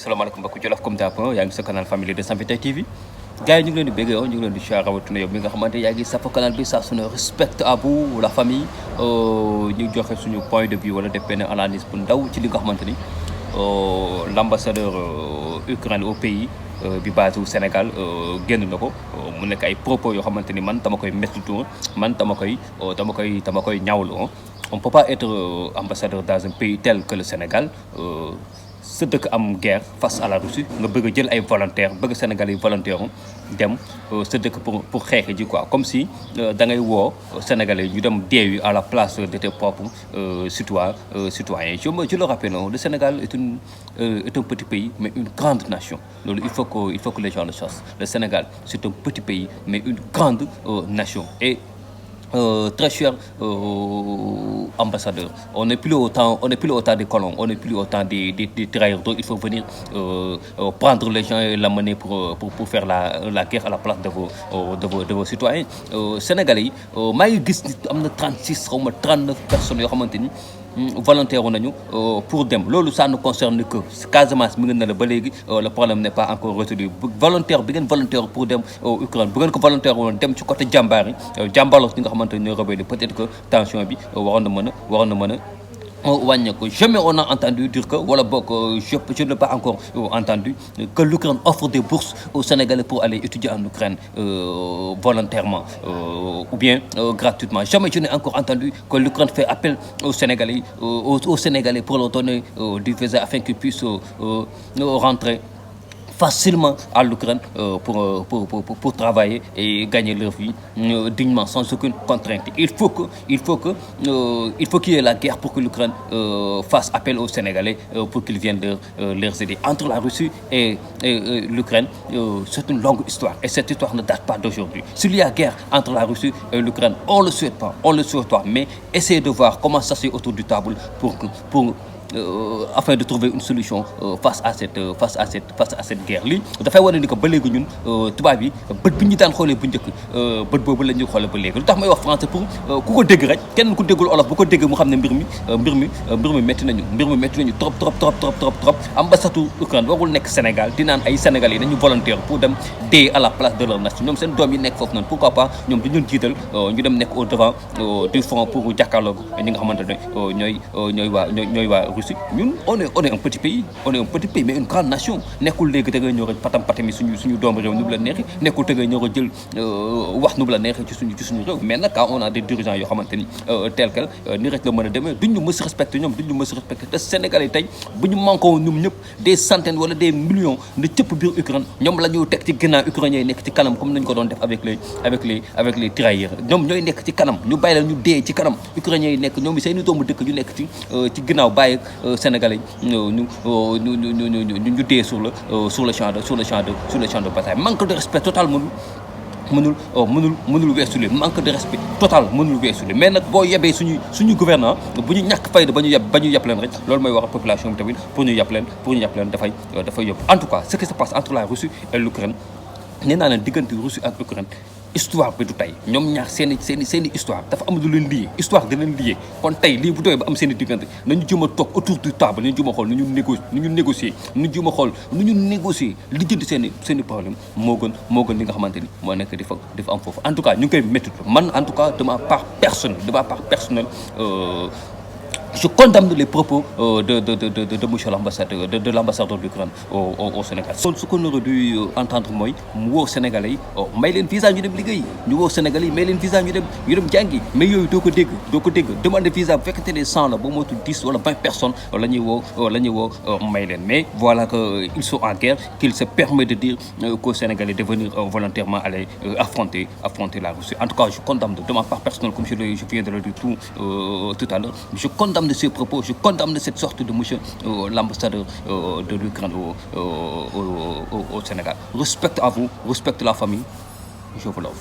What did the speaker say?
salaamaaleykum mbokki Jolof comme d'hab yaa ngi sa canal Family 221 TV gars yi ñu ngi leen di béggee ñu ngi leen di siyaar rawatina yow mi nga xamante yaa ngi safo canal bi saa su ne respect à vous la famille ñu joxe suñu point de vue wala def benn analyse bu ndaw ci li nga xamante ni l'ambassadeur Ukraine au pays bi basé au Sénégal génn na ko mu nekk ay propos yoo xamante ni man dama koy métti man dama koy ñaawlu. On ne peut pas être ambassadeur dans un pays tel que le Sénégal sa dëkk am guerre face à la Russie nga bëgg a jël ay volontaires bëgg Sénégalais yi volontaires dem sa dëkk pour xeex ji quoi comme si da ngay woo Sénégalais ñu dem deewi à la place de tes propres citoyens. Je le rappelle, le Sénégal est un petit pays mais une grande nation. loolu il faut que les gens le sachent. Le Sénégal c'est un petit pays mais une grande nation. Et très cher ambassadeur, on n'est plus autant des colons, on n'est plus autant des tirailleurs. Donc il faut venir prendre les gens et l'amener pour faire la guerre à la place de vos citoyens sénégalais. maa ngi gis ni am na 36 xaw ma 39 personnes yoo xamante ni volontaire nañu pour dem. Loolu ça ne concerne que Casamance mi ngeen ne la ba léegi le problème n'est pas encore résolu. Volontaire bi ngeen volontaire pour dem Ukraine bu ngeen ko volontaire woon dem ci côté jàmbaar yi jàmbaarloos ñi nga xamante ni ñoo rebelle peut-être que tension bi waroon na mën a wàññeeku. Jamais on a entendu dire que wala boog je n'ai pas encore entendu que l'Ukraine offre des bourses aux Sénégalais pour aller étudier en Ukraine volontairement ou bien gratuitement. Jamais je n'ai encore entendu que l'Ukraine fait appel aux Sénégalais pour leur donner du visa afin qu'ils puissent rentrer facilement à l'Ukraine pour travailler et gagner leur vie dignement sans aucune contrainte. Il faut qu'il y ait la guerre pour que l'Ukraine fasse appel aux Sénégalais pour qu'ils viennent leur aider. Entre la Russie et l'Ukraine, c'est une longue histoire et cette histoire ne date pas d'aujourd'hui. S'il y a guerre entre la Russie et l'Ukraine, on le souhaite pas, mais essayez de voir comment ça se fait autour du table afin de trouver une solution face à cette guerre. Lii dafay wane ni que ba léegi ñun tubaab yi bët bi ñu daan xoolee bu njëkk bët boobu la ñuy xoolee ba léegi. Lu tax may wax français pour ku ko dégg rek kenn ku déggul olof bu ko dégg mu xam ne mbir mi métti nañu trop. Ambassade Ukraine warul nekk Sénégal di naan ay Sénégalais yi nañu volontaire pour dem dee à la place de leur nation. Ñoom seen doom yi nekk foofu noonu pourquoi pas ñoom dañu jiital ñu dem nekk au devant du front pour jàkkaarloog ñi nga xamante ne ñooy waa Russie. Ñun on est un petit pays mais une grande nation. Nekkul léegi da ngay ñëw rek patami suñu doomu réew nu mu la neexee nekkul da ngay ñëw jël wax nu mu la neexee ci suñu réew. Mais nag quand on a des dirigeants yoo xamante ni tel quel ni rek la mën a demee duñ ñu mës a respecté te Sénégalais yi tey bu ñu manqué woon ñoom ñëpp des centaines wala des millions de cëpp biir Ukraine ñoom la ñu teg ci ginnaaw ukrainiens yi nekk ci kanam comme nañ ko doon def avec les tirailleurs. Ñoom ñooy nekk ci kanam ñu bàyyi la ñu dee ci kanam ukrainiens yi nekk ñoom i seeni doomu dëkk ñu nekk ci ginnaaw bàyyi Sénégalais ñu dee sur le champ de bataille. Manque de respect total mënul weesu li manque de respect total mënul weesu li. Mais nag boo yebee suñu gouvernement bu ñu ñàkk fayda ba ñu yeb leen rek loolu mooy wax population bi tamit pour ñu yeb leen dafay yóbbu. En tout cas ce qui se passe entre la Russie et l'Ukraine nee naa leen diggante Russie ak Ukraine histoire bi du tey ñoom ñaar seeni histoire dafa am lu leen lié histoire da leen lié. Kon tey lii bu tooy ba am seeni diggante nañu jëm a toog autour du table nañu jëm a xool nu ñu négocier li jënd seeni problème moo gën li nga xamante ni moo nekk di fa am foofu. En tout cas ñu ngi koy métti man en tout cas de ma part personnelle je condamne les propos de monsieur l'ambassadeur de l'ambassadeur d'Ukraine au Sénégal. Ce qu'on aurait dû entendre mooy mu woo Sénégalais yi may leen visa ñu dem liggéey ñu woo Sénégalais yi may leen visa ñu dem jàngi. Mais yooyu doo ko dégg demande visa bu fekkente ne 100 la boo moytu 10 wala 20 personnes la ñuy woo may leen. Mais voilà que ils sont en guerre qu'il se permet de dire qu'aux Sénégalais de venir volontairement aller affronter la Russie. En tout cas je condamne de ma part personnelle comme je viens de le dire tout à l'heure. Je condamne de ces propos, je condamne cette sorte de monsieur l'ambassadeur de l'Ukraine au Sénégal. Respect à vous, respecte la famille. Je vous love.